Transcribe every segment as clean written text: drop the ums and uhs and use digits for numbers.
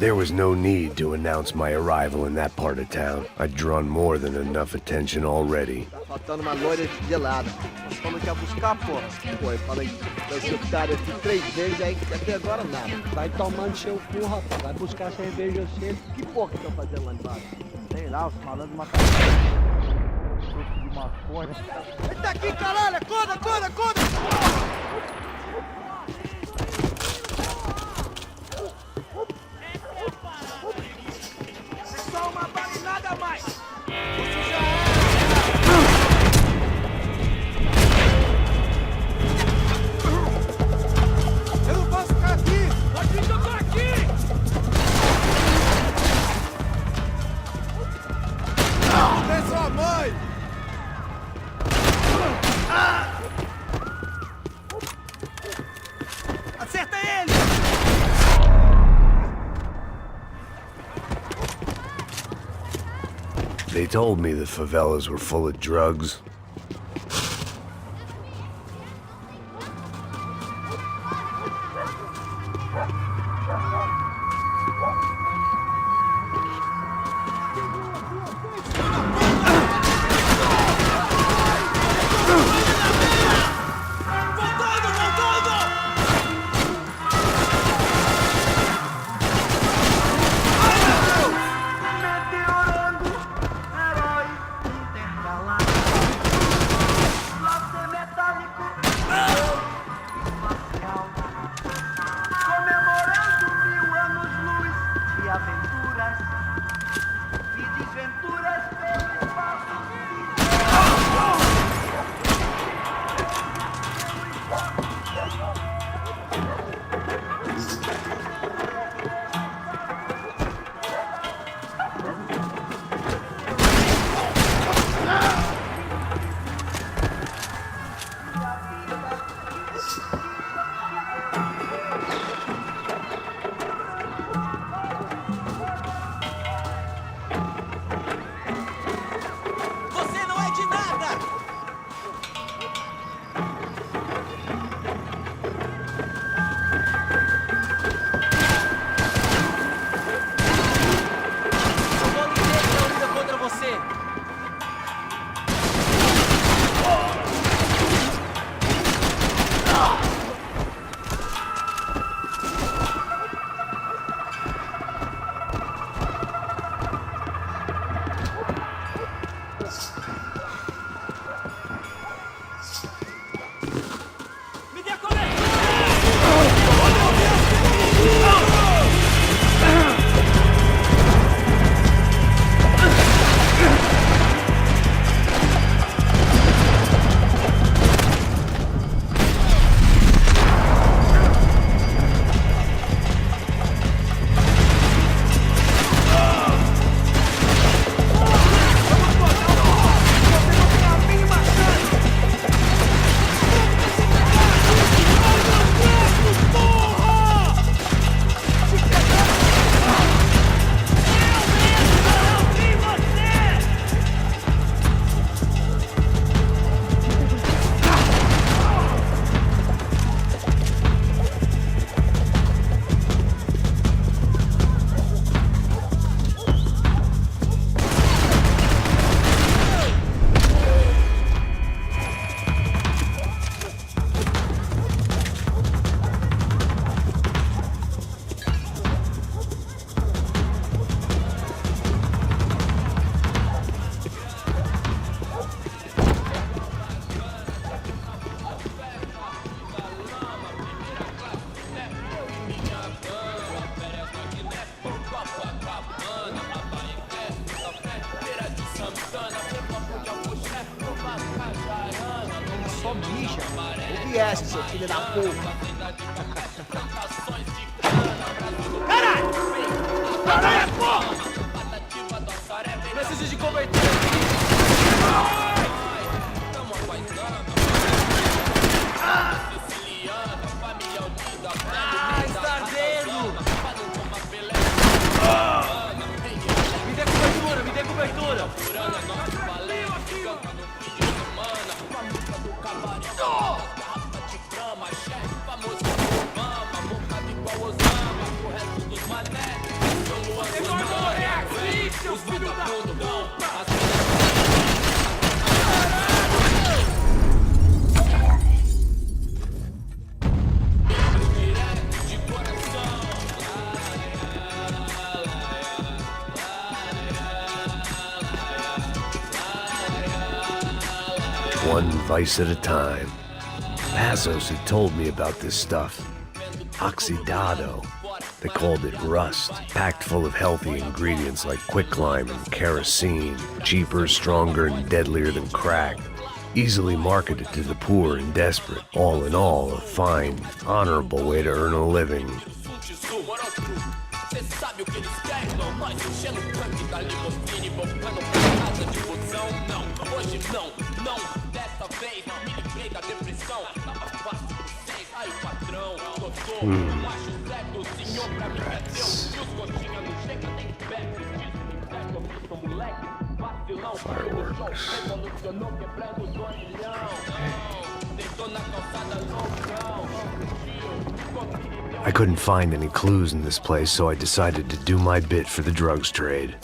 There was no need to announce my arrival in that part of town. I'd drawn more than enough attention already. Tá faltando uma loira gelada. Nós falamos que ia buscar, pô. Pô, eu falei pra esse otário aqui 3 vezes, aí até agora nada. Vai tomando seu cu, rapaz. Vai buscar cerveja cedo. Que porra que estão fazendo lá embaixo? Sei lá, os falando de uma de maconha. Ele tá aqui, caralho! Acorda, acorda, acorda! É só uma bala e nada mais! Isso já é! Eu não posso ficar aqui! Aqui que eu tô aqui! Cadê sua mãe? Acerta ele! They told me the favelas were full of drugs. Você não é de nada! Eu vou lhe ter que luta contra você! Me dê a Só mija. Ouve seu filho da porra. Caralho! Caralho, porra! Preciso de cobertura aqui. Está ardendo! Me dê cobertura, me dê cobertura! One vice at a time. Passos had told me about this stuff. Oxidado. They called it rust, packed full of healthy ingredients like quicklime and kerosene, cheaper, stronger, and deadlier than crack. Easily marketed to the poor and desperate. All in all, a fine, honorable way to earn a living. Fireworks. I couldn't find any clues in this place, so I decided to do my bit for the drugs trade.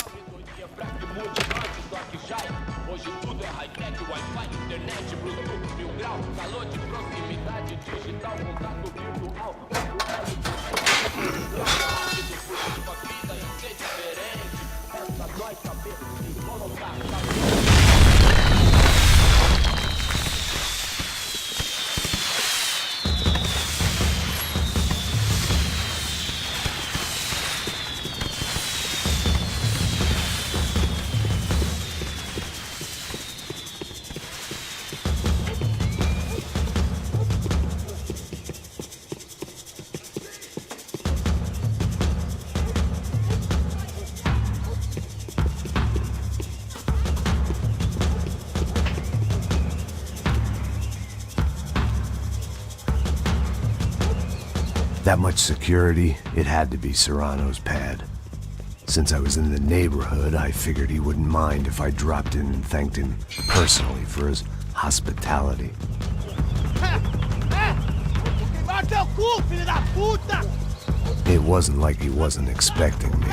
That much security, it had to be Serrano's pad. Since I was in the neighborhood, I figured he wouldn't mind if I dropped in and thanked him personally for his hospitality. It wasn't like he wasn't expecting me.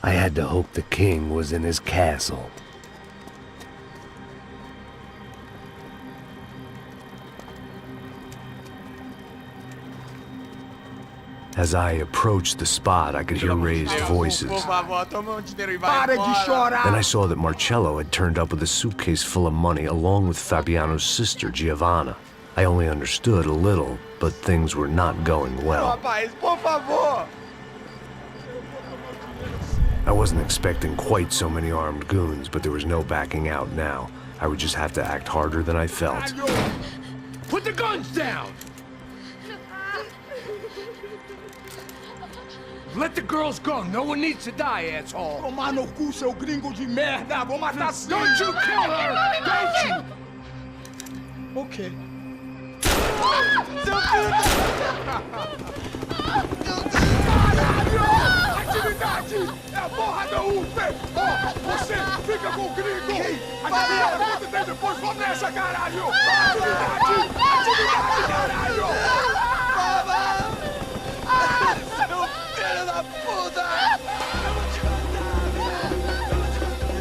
I had to hope the king was in his castle. As I approached the spot, I could hear raised voices. Por favor, toma um dinheiro e vai Para de embora. chorar! Then I saw that Marcello had turned up with a suitcase full of money along with Fabiano's sister, Giovanna. I only understood a little, but things were not going well. Rapaz, por favor. I wasn't expecting quite so many armed goons, but there was no backing out now. I would just have to act harder than I felt. Put the guns down! Let the girls go. No one needs to die, asshole. Tomar no cu, seu gringo de merda! Vou matar sim! Don't you kill her! Don't you? Ok. Atividade! É a porra da UFE! Ó, você fica com o gringo! Adivinha quanto tem depois? Vamos nessa, caralho! Atividade! Atividade, caralho! Seu filho da puta!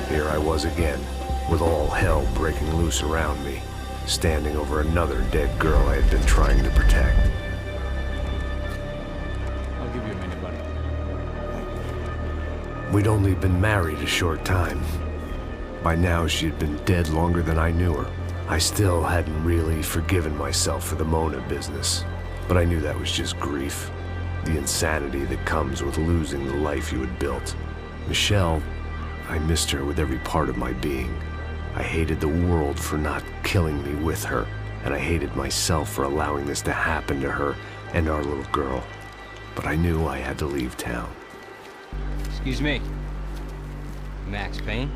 Here I was again, with all hell breaking loose around me, standing over another dead girl I had been trying to protect. I'll give you a minute, buddy. We'd only been married a short time. By now, she had been dead longer than I knew her. I still hadn't really forgiven myself for the Mona business, but I knew that was just grief. The insanity that comes with losing the life you had built. Michelle, I missed her with every part of my being. I hated the world for not killing me with her, and I hated myself for allowing this to happen to her and our little girl. But I knew I had to leave town. Excuse me. Max Payne?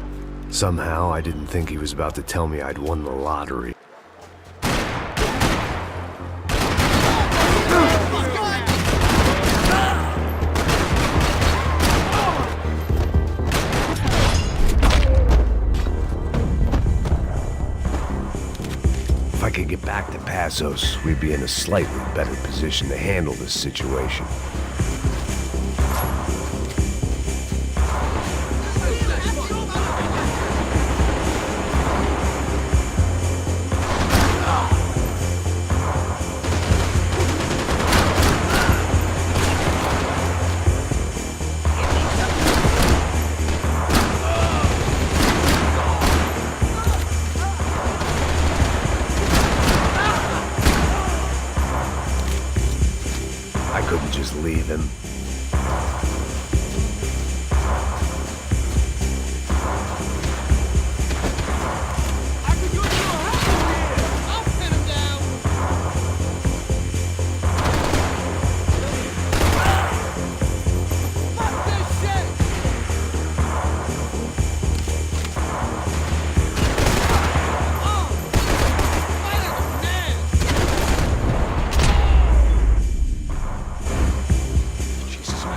Somehow, I didn't think he was about to tell me I'd won the lottery. If I could get back to Passos, we'd be in a slightly better position to handle this situation. I couldn't just leave him.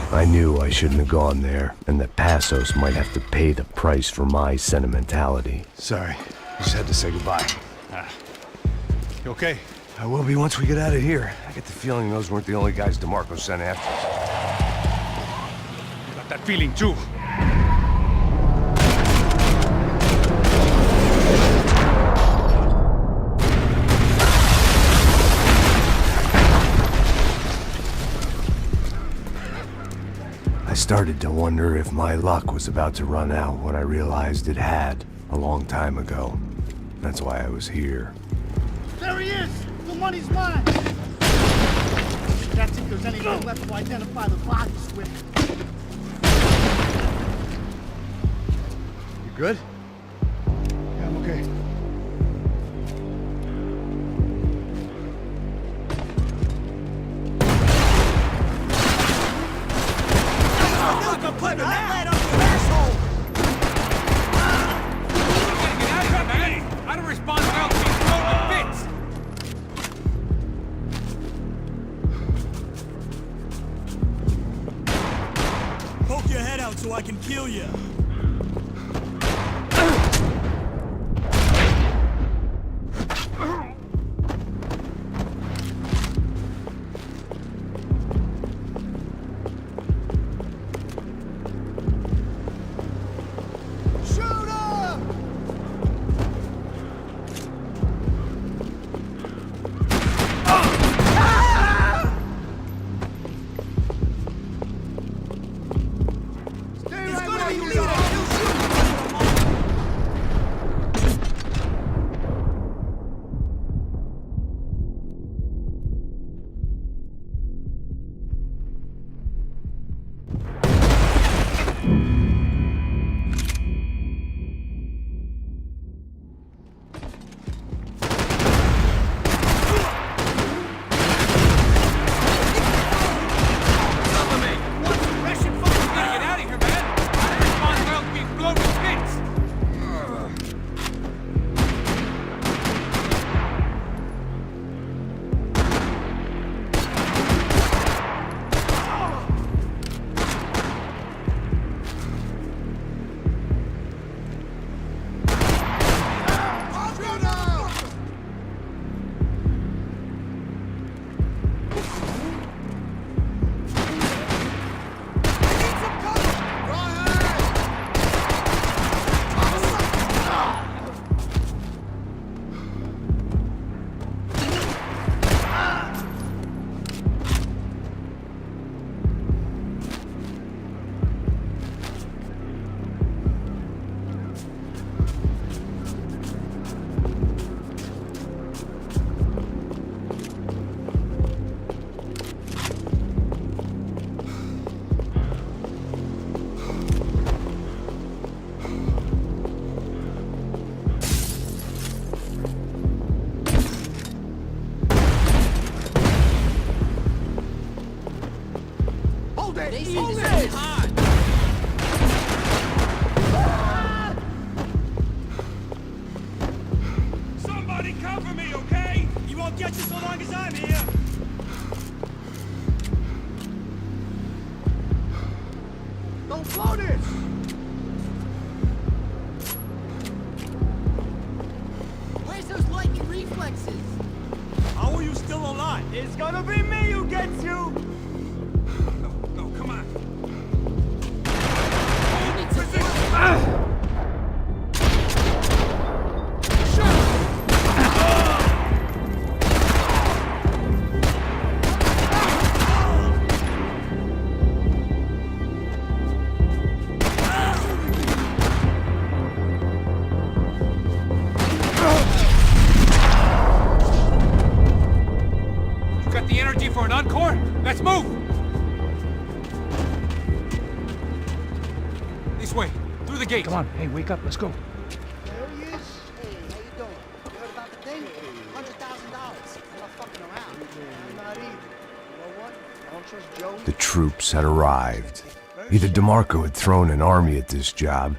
I knew I shouldn't have gone there, and that Passos might have to pay the price for my sentimentality. Sorry, I just had to say goodbye. You okay? I will be once we get out of here. I get the feeling those weren't the only guys DeMarco sent after us. Got that feeling too. I started to wonder if my luck was about to run out when I realized it had a long time ago. That's why I was here. There he is! The money's mine! That's if there's anything left to identify the bodies with. You good? Yeah, I'm okay. Out of responsibility, throw the bits! Poke your head out so I can kill you. it! Hold it! Somebody cover me, okay? You won't get you so long as I'm here. Don't blow this! Where's those lightning reflexes? How are you still alive? It's gonna be me who gets you! No, come on. You got the energy for an encore? Let's move! This way, through the gate. Come on, hey, wake up, let's go. There he is. Hey, how you doing? You heard about the thing? $100,000. I'm not fucking around. I'm not either. You know what? I don't trust Joey. The troops had arrived. Either DeMarco had thrown an army at this job,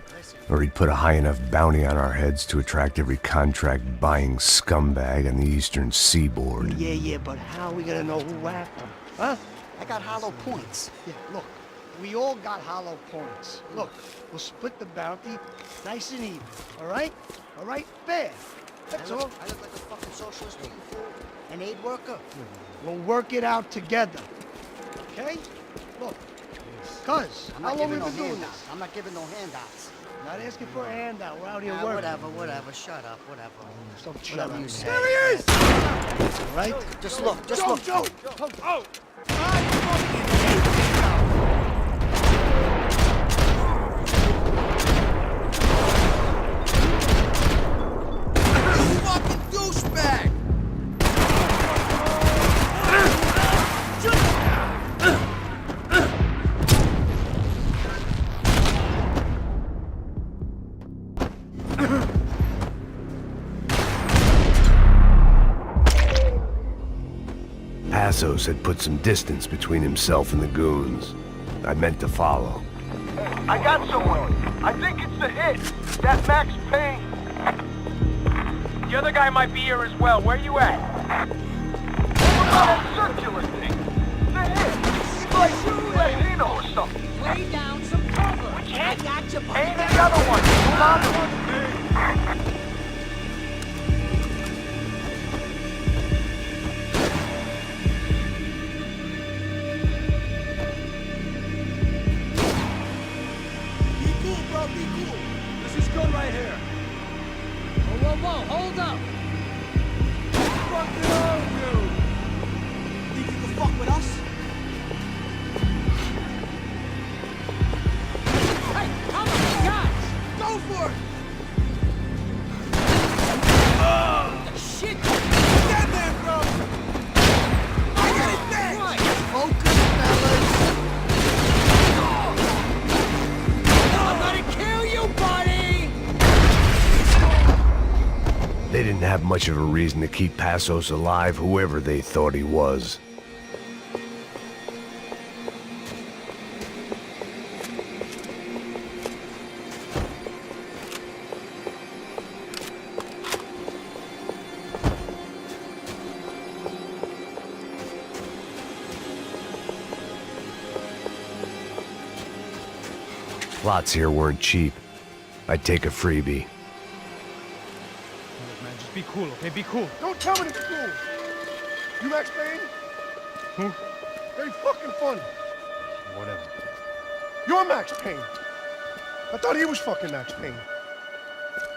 or he'd put a high enough bounty on our heads to attract every contract-buying scumbag on the eastern seaboard. Yeah, but how are we gonna know who whacked him? Huh? I got hollow points. Yeah, look, we all got hollow points. Look, we'll split the bounty nice and even, all right? All right? Fair. That's all. I look like a fucking socialist to you, fool. An aid worker? We'll work it out together. Okay? Look, cuz, how long we been doing this? I'm not giving no handouts. Not asking for a handout. We're out here Yeah, working. whatever. Shut up, whatever. Don't shut Whatever up. you say. There he is! All right? Just look, just Joe, look. Joe! Oh! Fucking douchebag! Passos had put some distance between himself and the goons. I meant to follow. I got someone. I think it's the hit. That Max Payne. The other guy might be here as well. Where you at? What about that circular thing? The hit. He's like Latino or something. Lay down some cover. I got you, buddy. Ain't the other one. Hold on to him. Be cool, bro, be cool. This is good right here. Whoa, hold up. Fucking on, dude. Think you can fuck with us? Hey, come on, guys. Go for it! Shit. Stand there, bro! I got it next! Right. Focus, fellas. I'm gonna kill you, buddy. They didn't have much of a reason to keep Passos alive, whoever they thought he was. Lots here weren't cheap. I'd take a freebie. Man, just be cool, okay? Be cool. Don't tell me to be cool. You Max Payne? Who? Very fucking funny. Whatever. You're Max Payne. I thought he was fucking Max Payne.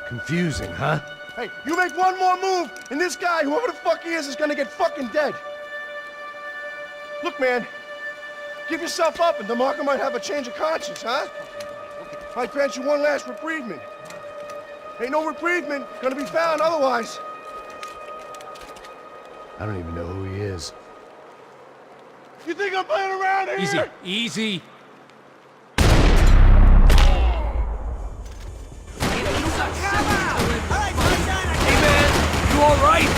Confusing, huh? Hey, you make one more move, and this guy, whoever the fuck he is gonna get fucking dead. Look, man, give yourself up, and DeMarco might have a change of conscience, huh? Might grant you one last reprievement. Ain't no reprievement gonna be found otherwise. I don't even know who he is. You think I'm playing around here? Easy, easy. Hey man, you all right?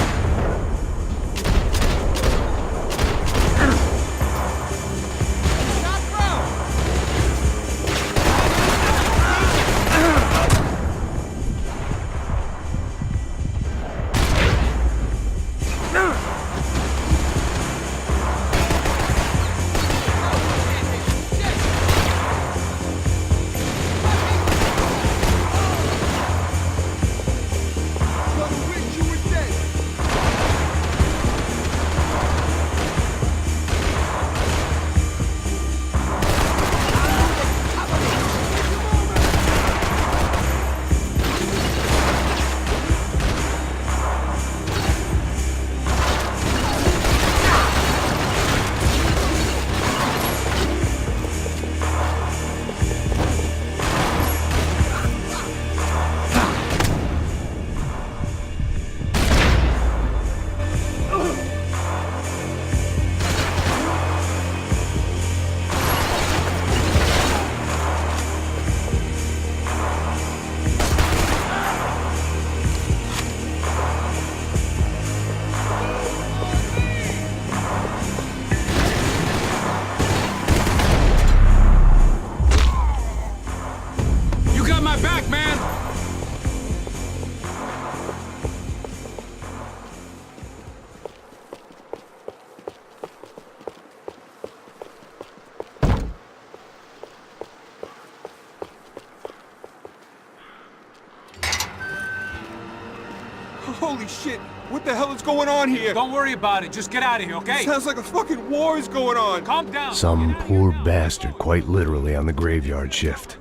Holy shit! What the hell is going on here? Don't worry about it. Just get out of here, okay? Sounds like a fucking war is going on. Calm down. Some poor bastard quite literally on the graveyard shift.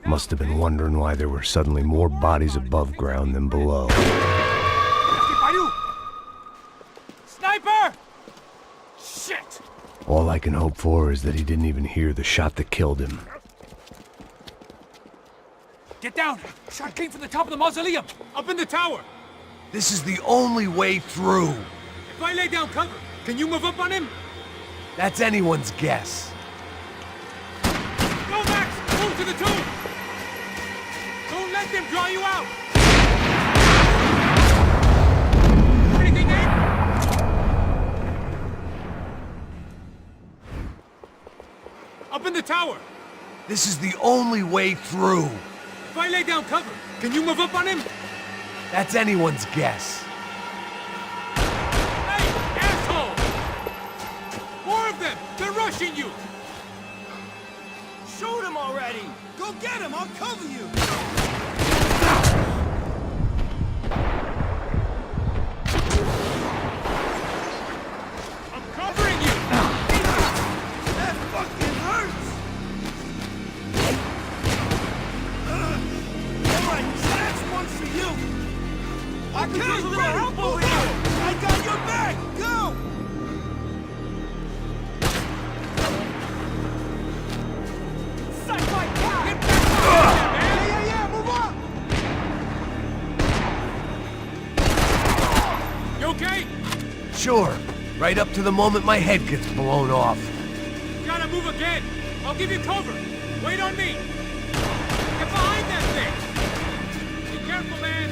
Must have been wondering why there were suddenly more bodies above ground than below. Sniper! Shit! All I can hope for is that he didn't even hear the shot that killed him. Get down! Shot came from the top of the mausoleum! Up in the tower! This is the only way through. If I lay down cover, can you move up on him? That's anyone's guess. Go, Max! Move to the tomb! Don't let them draw you out! Anything in? Up in the tower! This is the only way through. If I lay down cover, can you move up on him? That's anyone's guess. Hey, asshole! More of them! They're rushing you! Shoot him already! Go get him! I'll cover you! I'm covering you! That fucking hurts! Alright, that's one for you! I could use a little help over here! I got your back! Go! Suck my cock! Get back on him, man! Yeah, move on! You okay? Sure. Right up to the moment my head gets blown off. Gotta move again! I'll give you cover! Wait on me! Get behind that thing! Be careful, man!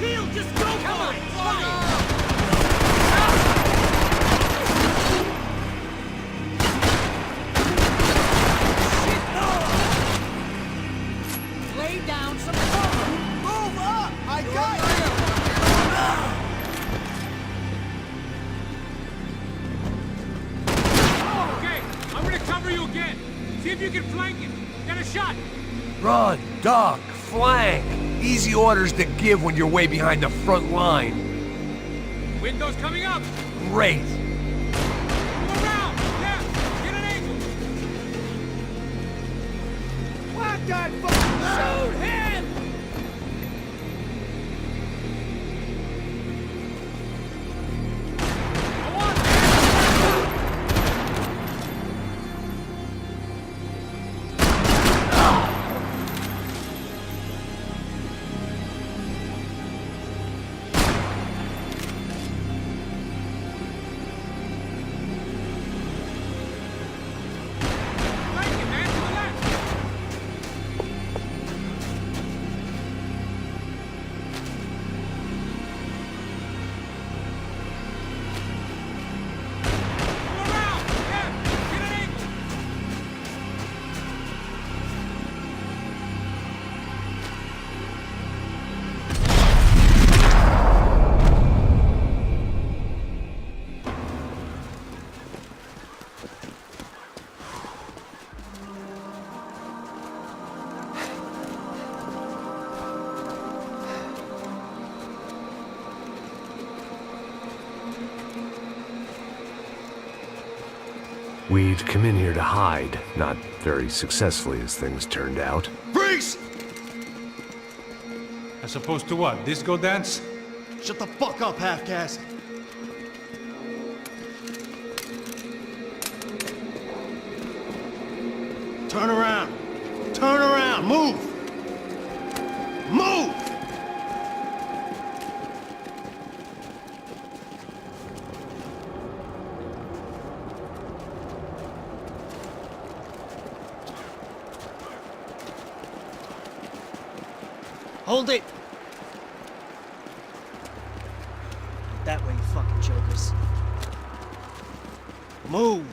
Heel, just go for it! Lay down some cover! Move up! I got you! Okay, I'm gonna cover you again. See if you can flank it. Get a shot. Run, duck, flank. Easy orders to give when you're way behind the front line. Window's coming up. Great. Move around. Left. Get an angle. Whack that fucking Shoot him! Go on, man. Flank it, man. To the left. Go around. Left. Get an angle. We'd come in here to hide, not very successfully as things turned out. Freeze! As opposed to what? Disco dance? Shut the fuck up, half-caste. Turn around. Turn around. Move. Move! Hold it! That way, you fucking jokers. Move!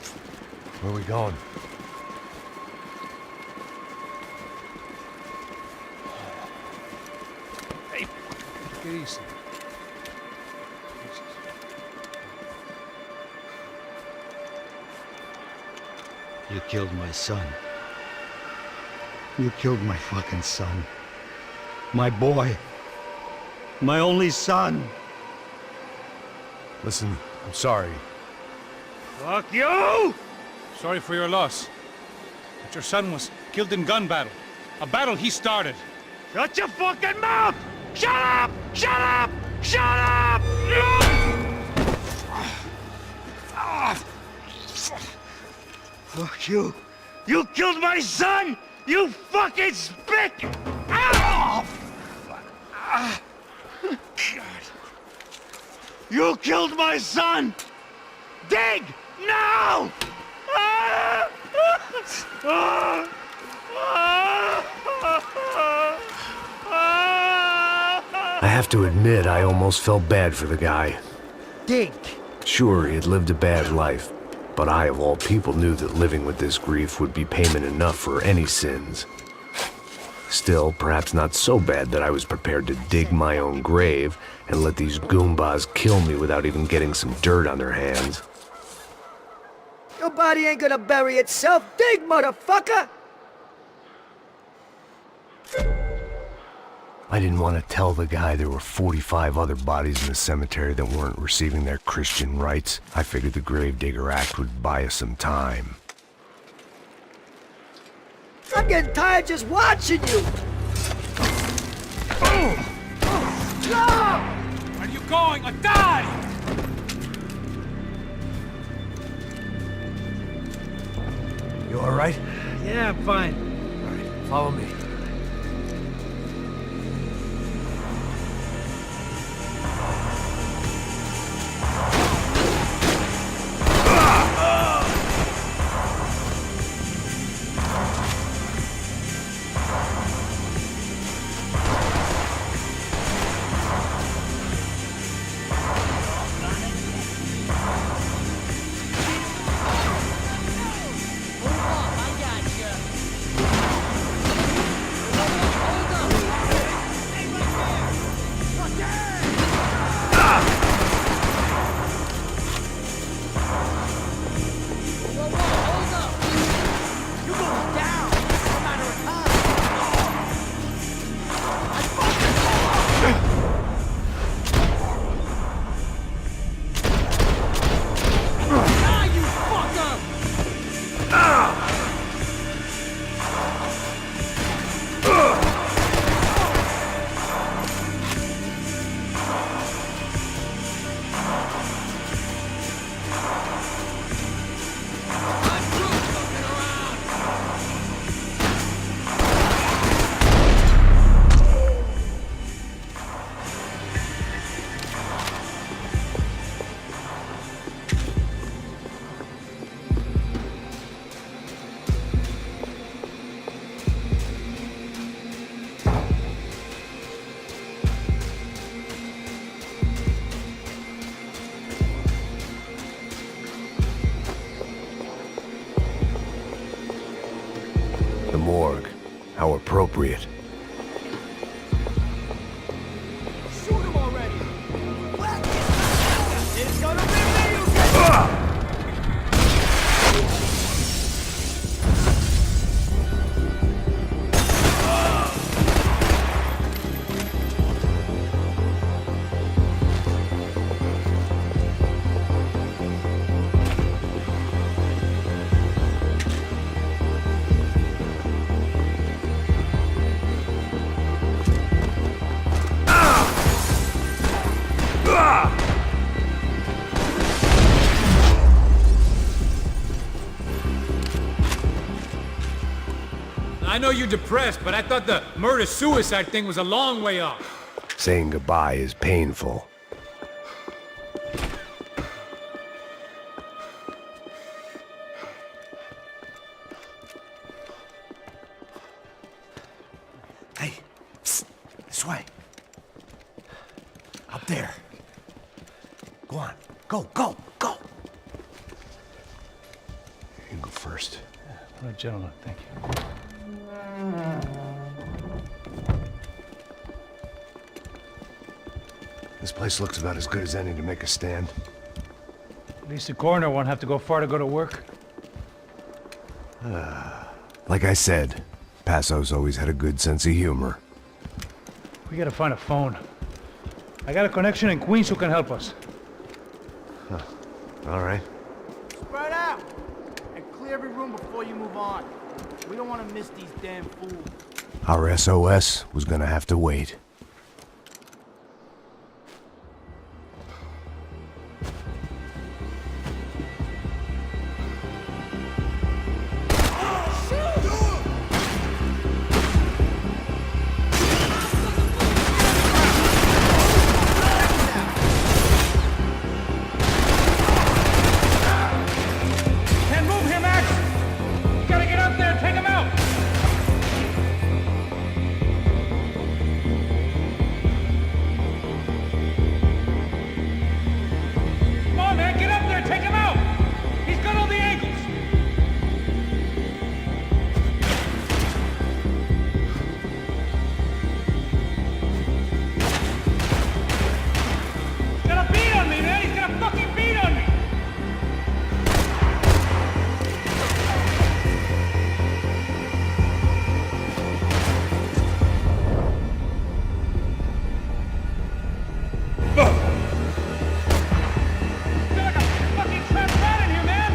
Where are we going? Hey, take it easy. You killed my son. You killed my fucking son. My boy. My only son. Listen, I'm sorry. Fuck you! Sorry for your loss. But your son was killed in gun battle. A battle he started. Shut your fucking mouth! Shut up! Shut up! Shut up! Fuck you! You killed my son! You fucking spick! Ow! God. You killed my son! Dig! Now! I have to admit, I almost felt bad for the guy. Dig. Sure, he had lived a bad life, but I, of all people, knew that living with this grief would be payment enough for any sins. Still, perhaps not so bad that I was prepared to dig my own grave and let these Goombas kill me without even getting some dirt on their hands. Your body ain't gonna bury itself. Dig, motherfucker! I didn't want to tell the guy there were 45 other bodies in the cemetery that weren't receiving their Christian rites. I figured the Gravedigger Act would buy us some time. I'm getting tired just watching you! Where are you going? Or die! You all right? Yeah, I'm fine. All right, follow me. Morgue. How appropriate. Shoot him already! It's gonna be me, you get I know you're depressed, but I thought the murder-suicide thing was a long way off. Saying goodbye is painful. Hey, psst, this way. Up there. Go on. Go, go, go! You can go first. All right, gentlemen, thank you. This place looks about as good as any to make a stand. At least the coroner won't have to go far to go to work. Like I said, Passo's always had a good sense of humor. We gotta find a phone. I got a connection in Queens who can help us. All right. Spread out! And clear every room before you move on. We don't want to miss these damn fools. Our SOS was gonna have to wait. Can't move here, Max! You gotta get up there and take him out! Come on, man, get up there and take him out! He's got all the angles! He's got a beat on me, man! He's got a fucking beat on me! I feel like a fucking trapped rat in here, man!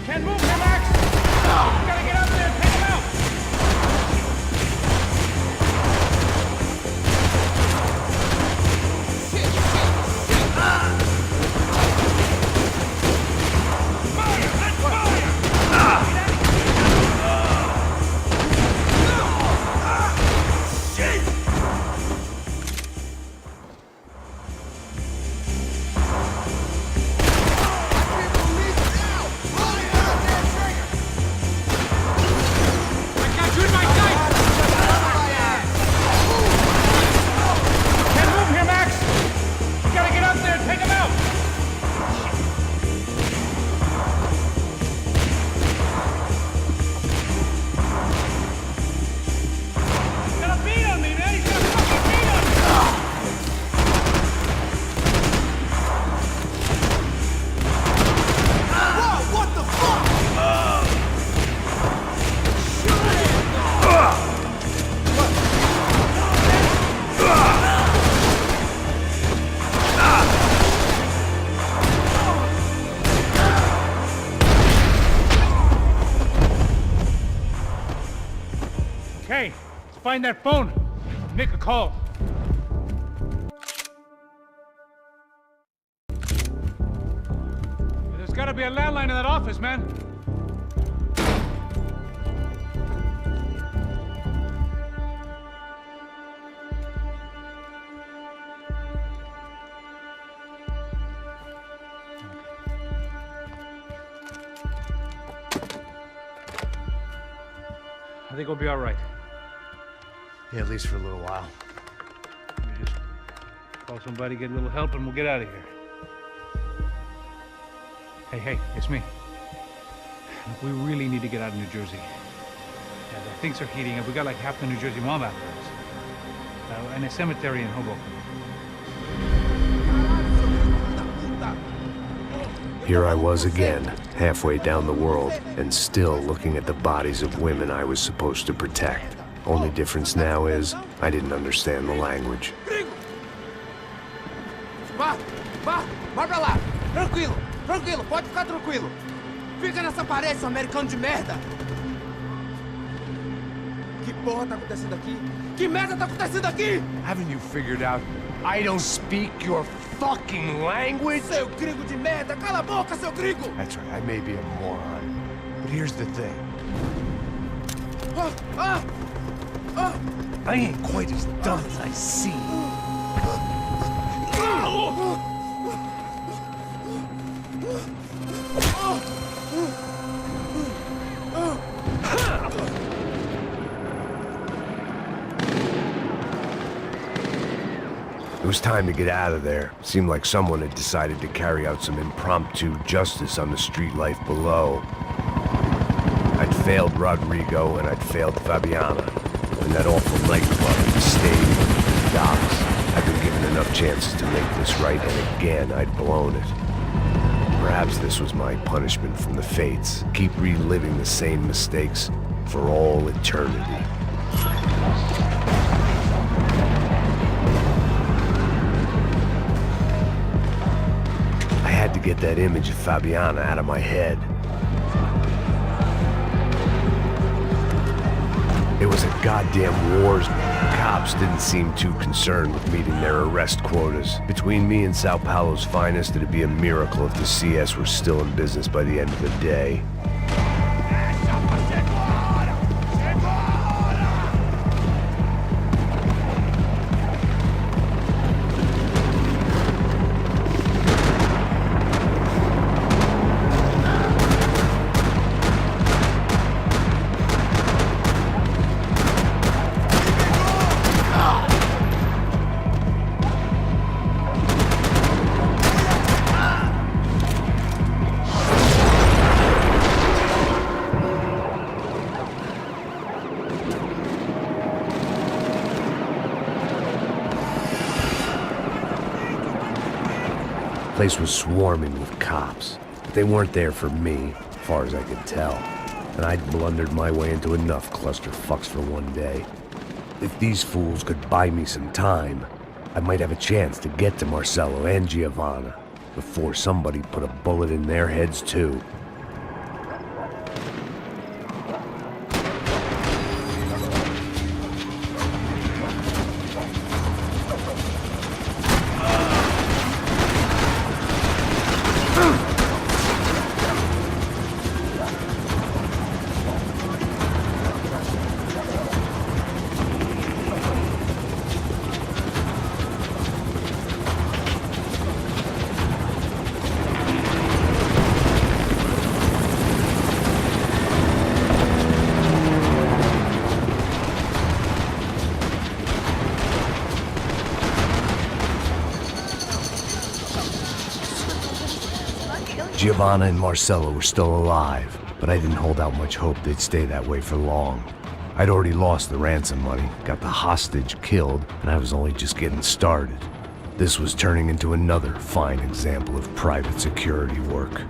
Can't move here, Max! You gotta get up there and take him out! I got you in my sights! Can't move here, Max! You gotta get up there and take him out! He's got a beat on me, man! He's got a fucking beat on me! Whoa, what the fuck? Okay, let's find that phone. Make a call. There's gotta be a landline in that office, man. I think we'll be all right. Yeah, at least for a little while. We just call somebody, get a little help, and we'll get out of here. Hey, it's me. Look, we really need to get out of New Jersey. Yeah, things are heating up. We got like half the New Jersey mob after us. And a cemetery in Hoboken. Here I was again, halfway down the world, and still looking at the bodies of women I was supposed to protect. Only difference now is, I didn't understand the language. Vai pra lá! Tranquilo, pode ficar tranquilo! Fica nessa parede, seu americano de merda! Que porra tá acontecendo aqui? Que merda tá acontecendo aqui? Haven't you figured out I don't speak your fucking language? Seu gringo de merda! Cala a boca, seu gringo! That's right, I may be a moron. But here's the thing. I ain't quite as dumb as I seem. It was time to get out of there. Seemed like someone had decided to carry out some impromptu justice on the street life below. I'd failed Rodrigo and I'd failed Fabiana. And that awful nightclub, the stadium, the docks. I'd been given enough chances to make this right, and again I'd blown it. Perhaps this was my punishment from the fates. Keep reliving the same mistakes for all eternity. I had to get that image of Fabiana out of my head. It was a goddamn wars. Cops didn't seem too concerned with meeting their arrest quotas. Between me and Sao Paulo's finest, it'd be a miracle if the CS were still in business by the end of the day. The place was swarming with cops, but they weren't there for me, as far as I could tell. And I'd blundered my way into enough clusterfucks for one day. If these fools could buy me some time, I might have a chance to get to Marcello and Giovanna before somebody put a bullet in their heads too. Giovanna and Marcello were still alive, but I didn't hold out much hope they'd stay that way for long. I'd already lost the ransom money, got the hostage killed, and I was only just getting started. This was turning into another fine example of private security work.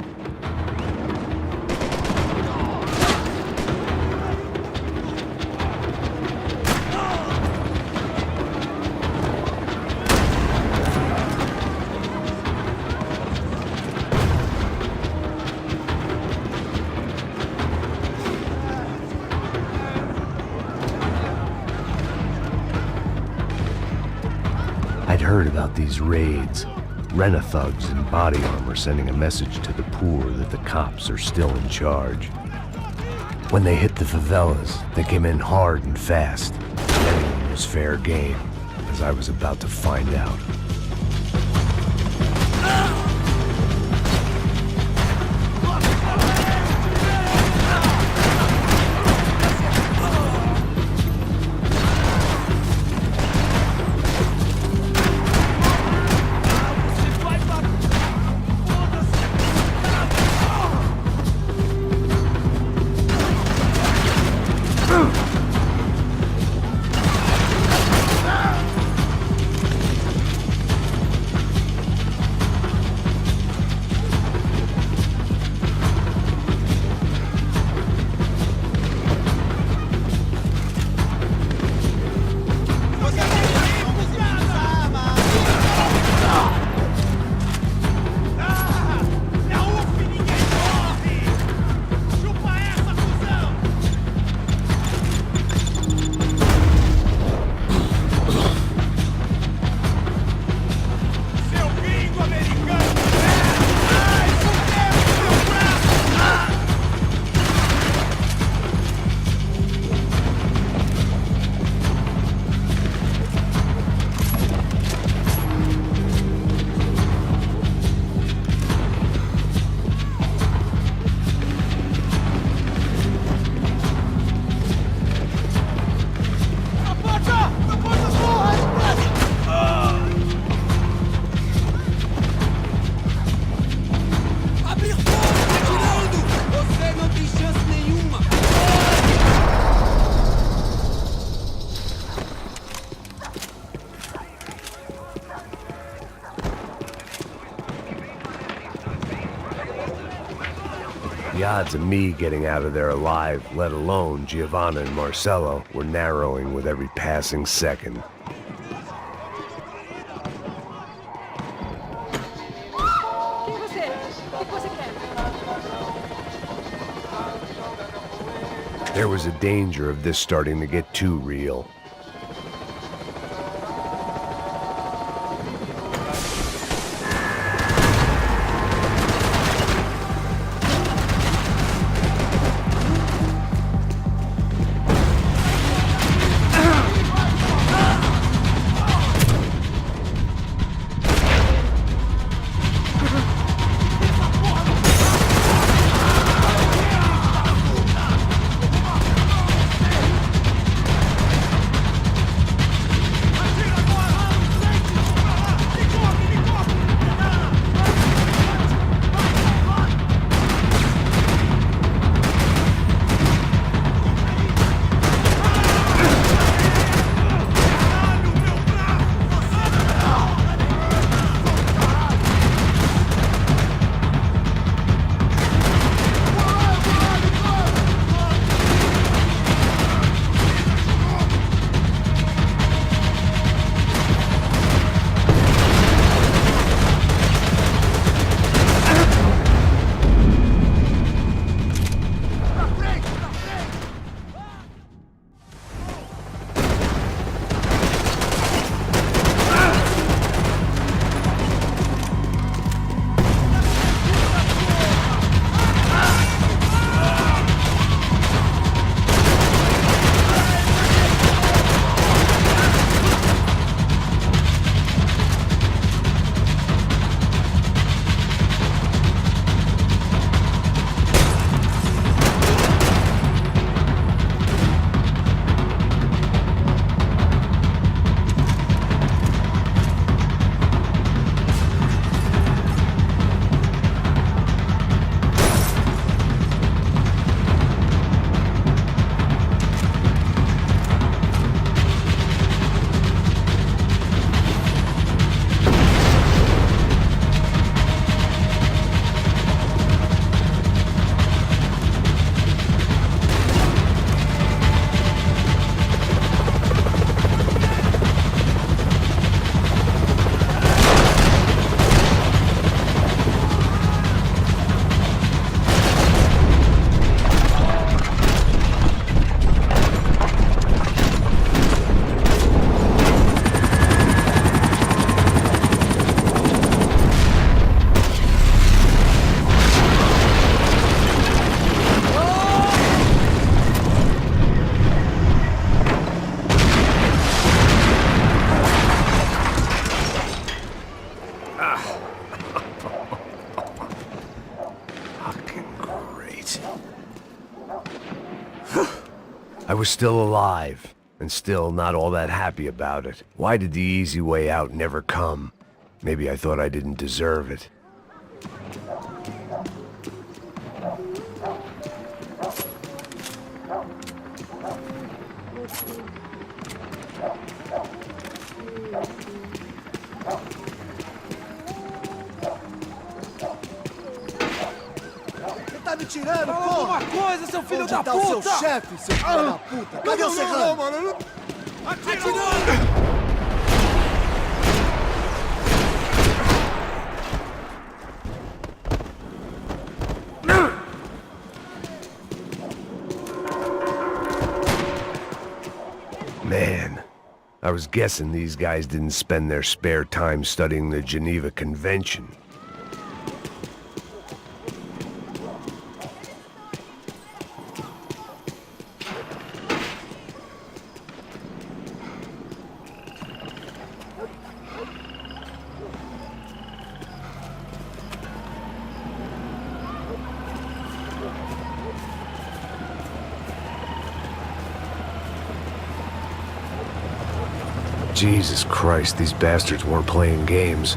I'd heard about these raids. Rena-thugs in body armor sending a message to the poor that the cops are still in charge. When they hit the favelas, they came in hard and fast. Anyone was fair game, as I was about to find out. odds of me getting out of there alive, let alone Giovanna and Marcello, were narrowing with every passing second. There was a danger of this starting to get too real. I was still alive, and still not all that happy about it. Why did the easy way out never come? Maybe I thought I didn't deserve it. Tá me tirando, Fala porra! alguma coisa, seu filho Onde da tá puta! o seu chefe, seu filho da puta? Cadê o Serrano? mano! Atirando! Man, I was guessing these guys didn't spend their spare time studying the Geneva Convention. Jesus Christ, these bastards weren't playing games.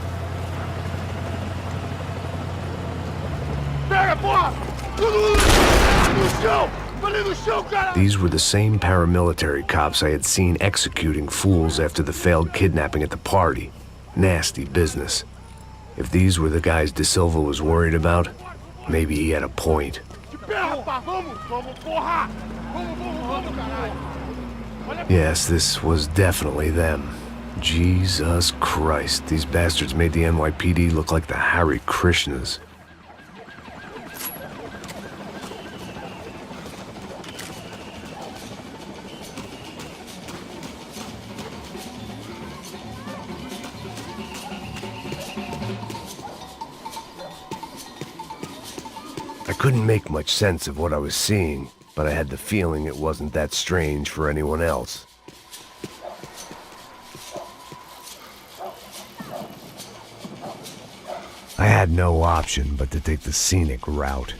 These were the same paramilitary cops I had seen executing fools after the failed kidnapping at the party. Nasty business. If these were the guys De Silva was worried about, maybe he had a point. pé, rapaz! Vamos, porra! Vamos, caralho! Yes, this was definitely them. Jesus Christ, these bastards made the NYPD look like the Hare Krishnas. I couldn't make much sense of what I was seeing, but I had the feeling it wasn't that strange for anyone else. I had no option but to take the scenic route.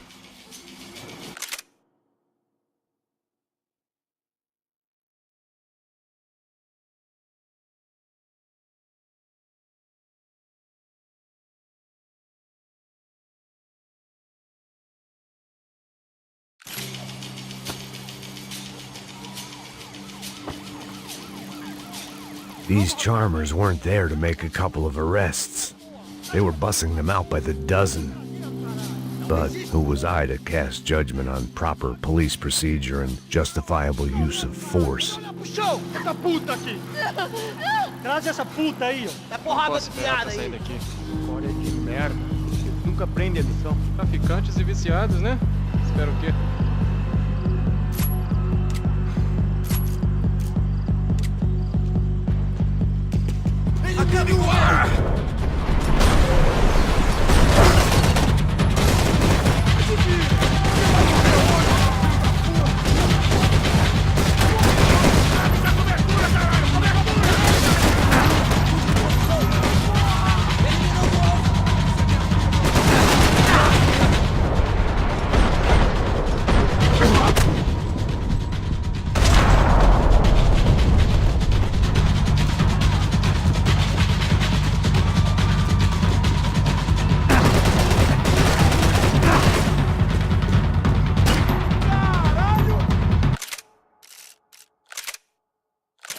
These charmers weren't there to make a couple of arrests. They were bussing them out by the dozen. But who was I to cast judgment on proper police procedure and justifiable use of force? Puxou! Essa puta aqui! Traz essa puta aí, ó. Dá porrada de piada aí. História de merda. Eles nunca aprendem a lição. Traficantes e viciados, né? Espera o quê?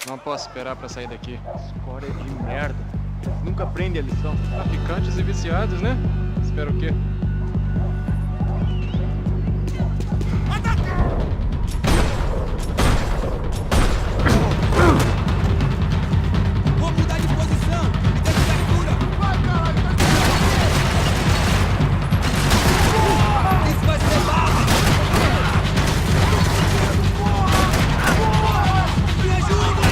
Não posso esperar pra sair daqui. História de merda. Eles nunca aprendem a lição. Traficantes e viciados, né? Espera o quê? Vou mudar de posição e dar captura. Isso vai ser bala. Me ajude!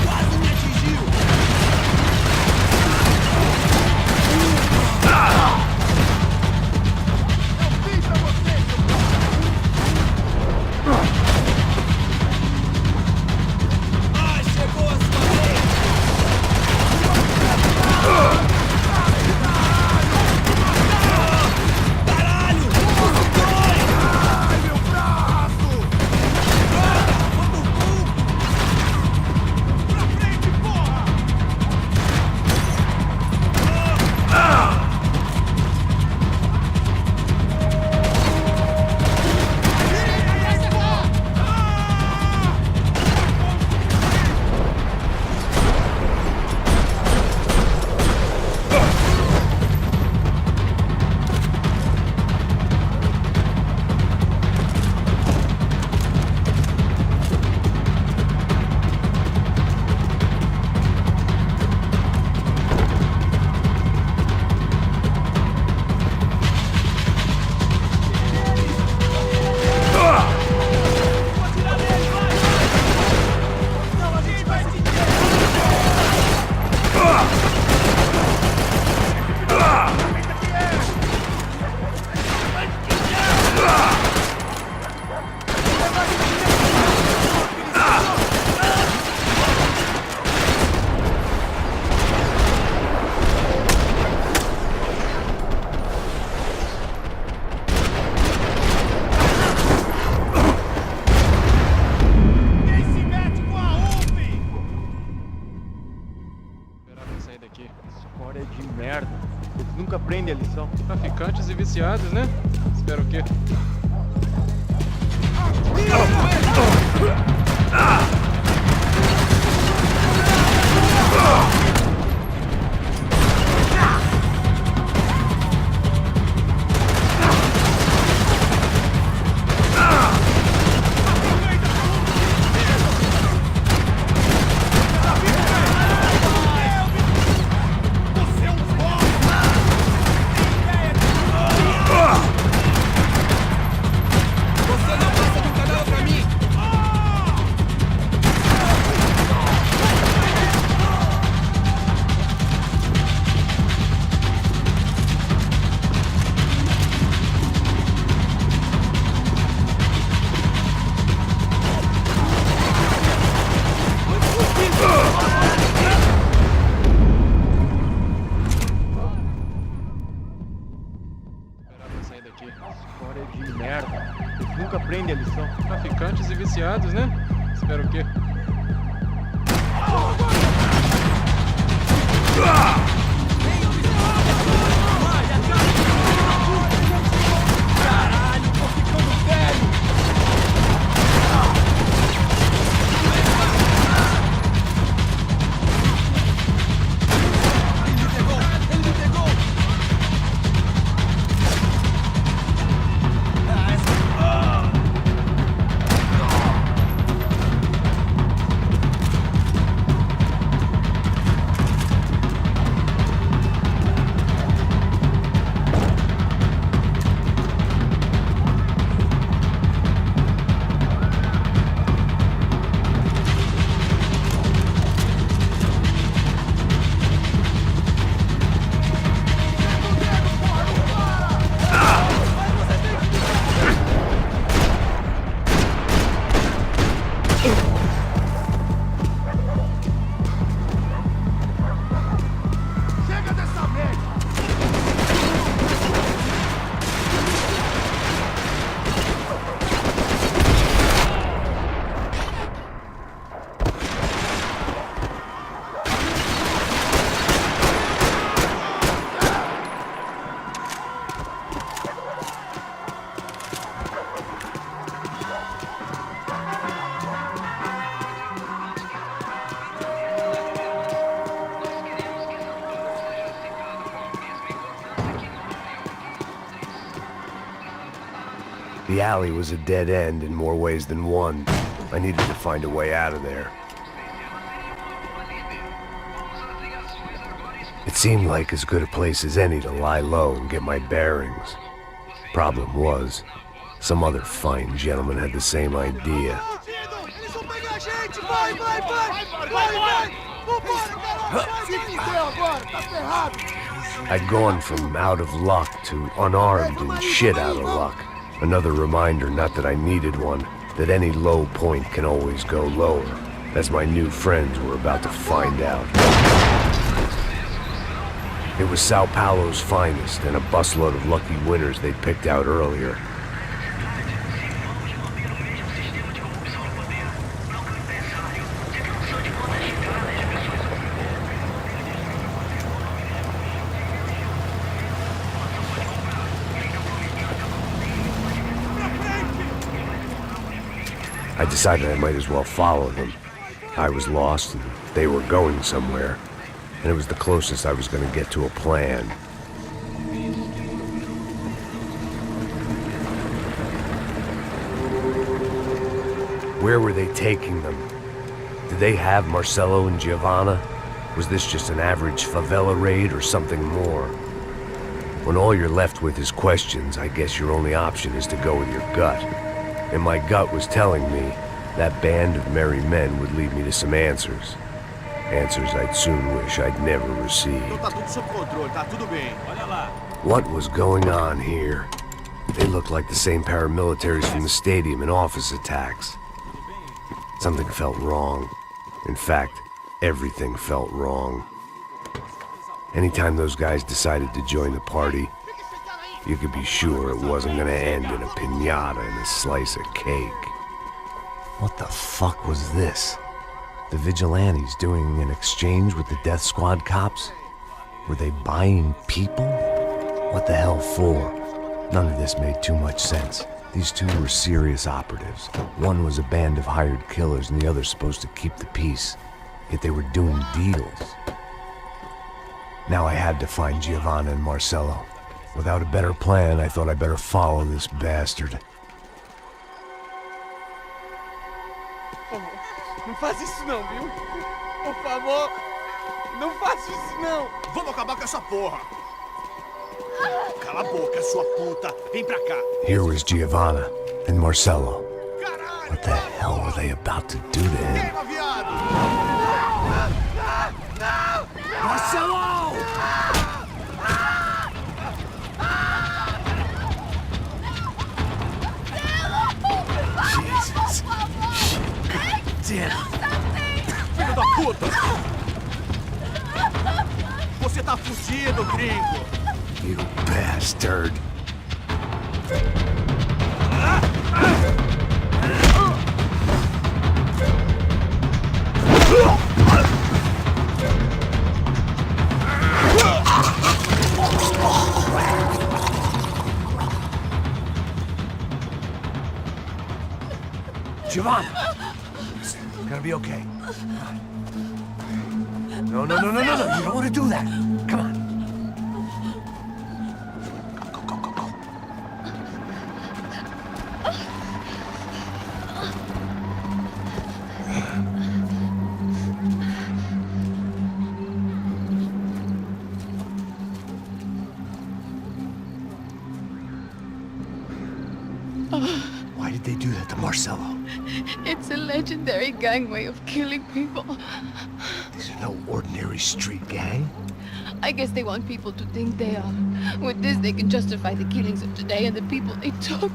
Quase me atingiu! História de merda. Eles nunca aprendem a lição. Traficantes e viciados, né? Espera o quê? Nunca aprende a lição. Traficantes e viciados, né? Espero o quê? Caralho, tô ficando velho! Ele me pegou! Chega dessa merda! The alley was a dead end in more ways than one. I needed to find a way out of there. It seemed like as good a place as any to lie low and get my bearings. Problem was, some other fine gentleman had the same idea. Eles vão pegar a gente! Vai, vai, vai! Vai, vai! Vambora, garoto! Se fudeu agora, tá ferrado! I'd gone from out of luck to unarmed and shit out of luck. Another reminder, not that I needed one, that any low point can always go lower, as my new friends were about to find out. It was Sao Paulo's finest and a busload of lucky winners they'd picked out earlier. I decided I might as well follow them. I was lost and they were going somewhere, and it was the closest I was going to get to a plan. Where were they taking them? Did they have Marcelo and Giovanna? Was this just an average favela raid or something more? When all you're left with is questions, I guess your only option is to go with your gut. And my gut was telling me that band of merry men would lead me to some answers. Answers I'd soon wish I'd never received. Tá tudo sob controle, tá tudo bem. Olha lá. What was going on here? They looked like the same paramilitaries from the stadium in office attacks. Something felt wrong. In fact, everything felt wrong. Anytime those guys decided to join the party, you could be sure it wasn't gonna end in a piñata and a slice of cake. What the fuck was this? The vigilantes doing an exchange with the death squad cops? Were they buying people? What the hell for? None of this made too much sense. These two were serious operatives. One was a band of hired killers and the other supposed to keep the peace. Yet they were doing deals. Now I had to find Giovanna and Marcelo. Without a better plan, I thought I better follow this bastard. Não faz isso não, viu? Por favor, não faça isso não. Vamos acabar com essa porra. Cala a boca, sua puta. Vem pra cá. Here was Giovanna and Marcelo. What the hell were they about to do to him? Queima, viado. Marcelo! Jesus. Damn. Filho da puta. Você tá fugido, gringo. You bastard. Giovanna! Listen, gonna be okay. No, no, no, no, no, no. You don't want to do that. Come on. Go, go, go, go, go. Why did they do that to Marcelo? It's a legendary gang way of killing people. These are no ordinary street gang. I guess they want people to think they are. With this, they can justify the killings of today and the people they took.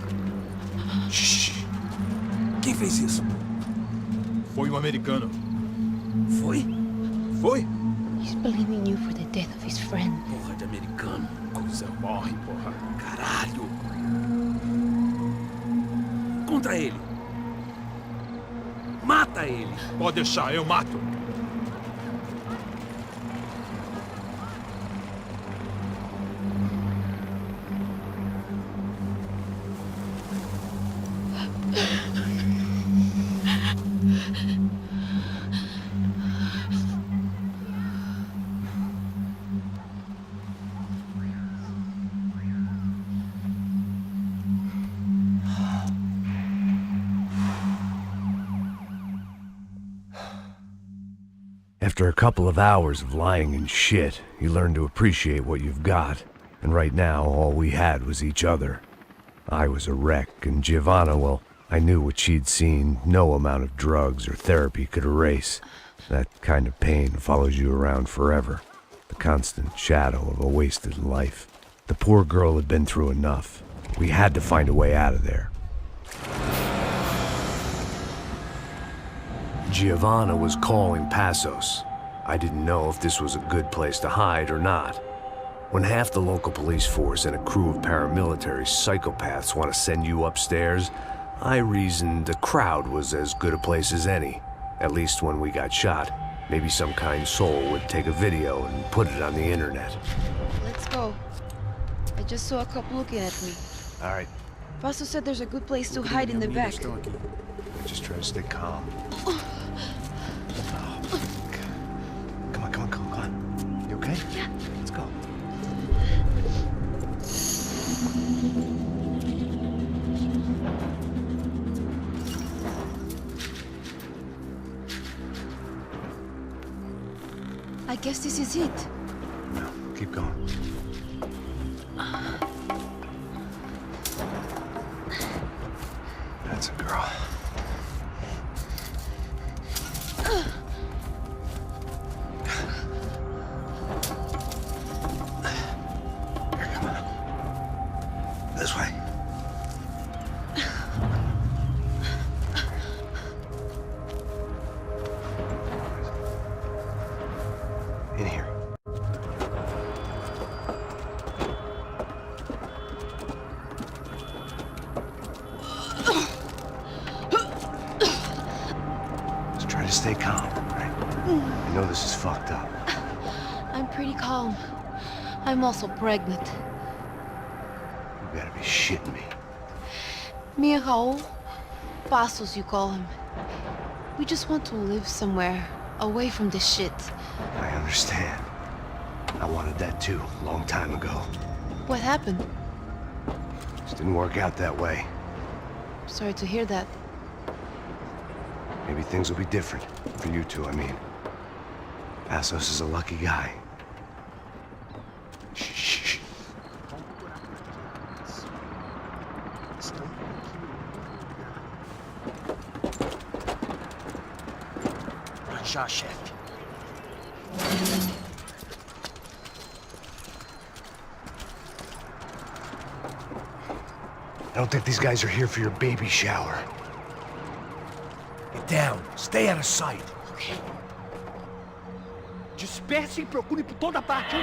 Shh. Quem fez isso? Foi americano. Foi? Foi? He's blaming you for the death of his friend. Porra de americano. Coisa morre, porra. Caralho. Contra ele. Mata ele. Pode deixar, eu mato. After a couple of hours of lying in shit, you learn to appreciate what you've got. And right now, all we had was each other. I was a wreck, and Giovanna, well, I knew what she'd seen no amount of drugs or therapy could erase. That kind of pain follows you around forever. The constant shadow of a wasted life. The poor girl had been through enough. We had to find a way out of there. Giovanna was calling Passos. I didn't know if this was a good place to hide or not. When half the local police force and a crew of paramilitary psychopaths want to send you upstairs, I reasoned the crowd was as good a place as any. At least when we got shot, maybe some kind soul would take a video and put it on the internet. Let's go. I just saw a cop looking at me. All right, Passos said there's a good place to hide in the back. just try to stay calm. Oh, come on, come on, come on, come on. You okay? Yeah. Let's go. I guess this is it. No, keep going. That's a girl. Here, come on. This way. In here. Just try to stay calm, right? I know this is fucked up. I'm pretty calm. I'm also pregnant. You gotta be shitting me. Me and Raul, Passos you call him. We just want to live somewhere, away from this shit. I understand. I wanted that too, a long time ago. What happened? Just didn't work out that way. Sorry to hear that. Maybe things will be different. For you two, I mean. Passos is a lucky guy. Shh, shh, shh. Shot, chef. I don't think these guys are here for your baby shower. Get down. Stay out of sight. Disperse e procure por toda parte.